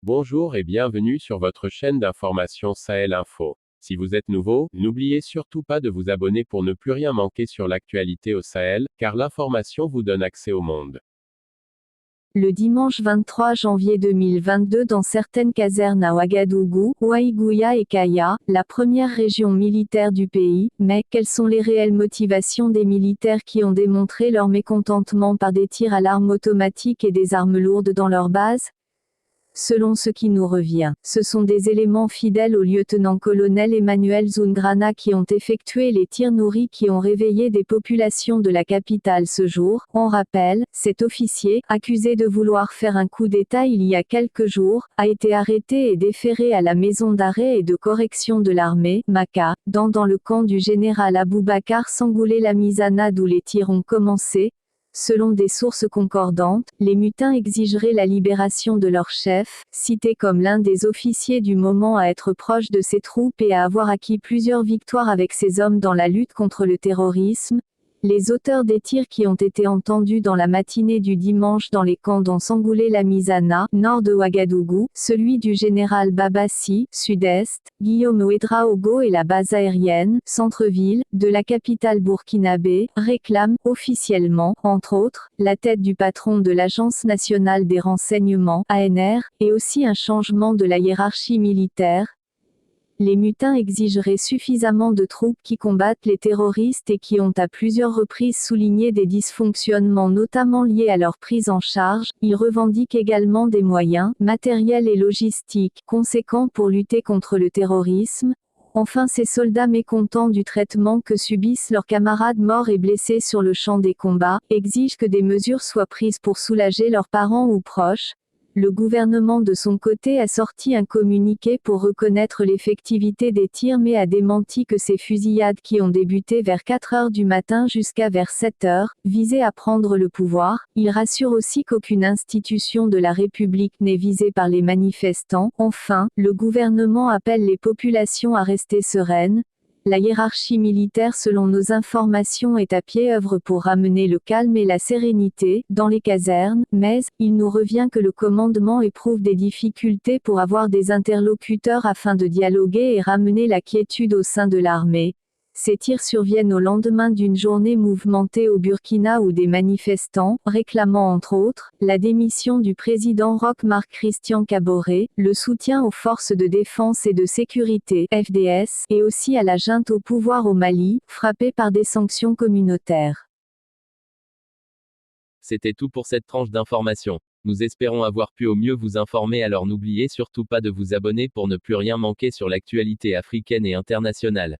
Bonjour et bienvenue sur votre chaîne d'information Sahel Info. Si vous êtes nouveau, n'oubliez surtout pas de vous abonner pour ne plus rien manquer sur l'actualité au Sahel, car l'information vous donne accès au monde. Le dimanche 23 janvier 2022 dans certaines casernes à Ouagadougou, Ouaïgouya et Kaya, la première région militaire du pays, mais quelles sont les réelles motivations des militaires qui ont démontré leur mécontentement par des tirs à l'arme automatique et des armes lourdes dans leur base? Selon ce qui nous revient, ce sont des éléments fidèles au lieutenant-colonel Emmanuel Zoungrana qui ont effectué les tirs nourris qui ont réveillé des populations de la capitale ce jour. On rappelle, cet officier, accusé de vouloir faire un coup d'État il y a quelques jours, a été arrêté et déféré à la maison d'arrêt et de correction de l'armée, Maka, dans le camp du général Aboubakar Sangoulé Lamizana d'où les tirs ont commencé. Selon des sources concordantes, les mutins exigeraient la libération de leur chef, cité comme l'un des officiers du moment à être proche de ses troupes et à avoir acquis plusieurs victoires avec ses hommes dans la lutte contre le terrorisme. Les auteurs des tirs qui ont été entendus dans la matinée du dimanche dans les camps dont Sangoulé Lamizana, nord de Ouagadougou, celui du général Babassi, sud-est, Guillaume Ouedraogo et la base aérienne, centre-ville, de la capitale burkinabé, réclament, officiellement, entre autres, la tête du patron de l'Agence nationale des renseignements, ANR, et aussi un changement de la hiérarchie militaire. Les mutins exigeraient suffisamment de troupes qui combattent les terroristes et qui ont à plusieurs reprises souligné des dysfonctionnements notamment liés à leur prise en charge. Ils revendiquent également des moyens, matériels et logistiques, conséquents pour lutter contre le terrorisme. Enfin, ces soldats mécontents du traitement que subissent leurs camarades morts et blessés sur le champ des combats, exigent que des mesures soient prises pour soulager leurs parents ou proches. Le gouvernement de son côté a sorti un communiqué pour reconnaître l'effectivité des tirs mais a démenti que ces fusillades qui ont débuté vers 4 heures du matin jusqu'à vers 7 heures, visaient à prendre le pouvoir. Il rassure aussi qu'aucune institution de la République n'est visée par les manifestants. Enfin, le gouvernement appelle les populations à rester sereines. La hiérarchie militaire selon nos informations est à pied-œuvre pour ramener le calme et la sérénité dans les casernes, mais il nous revient que le commandement éprouve des difficultés pour avoir des interlocuteurs afin de dialoguer et ramener la quiétude au sein de l'armée. Ces tirs surviennent au lendemain d'une journée mouvementée au Burkina où des manifestants, réclamant entre autres, la démission du président Roch Marc Christian Kaboré, le soutien aux forces de défense et de sécurité (FDS) et aussi à la junte au pouvoir au Mali, frappée par des sanctions communautaires. C'était tout pour cette tranche d'information. Nous espérons avoir pu au mieux vous informer, alors n'oubliez surtout pas de vous abonner pour ne plus rien manquer sur l'actualité africaine et internationale.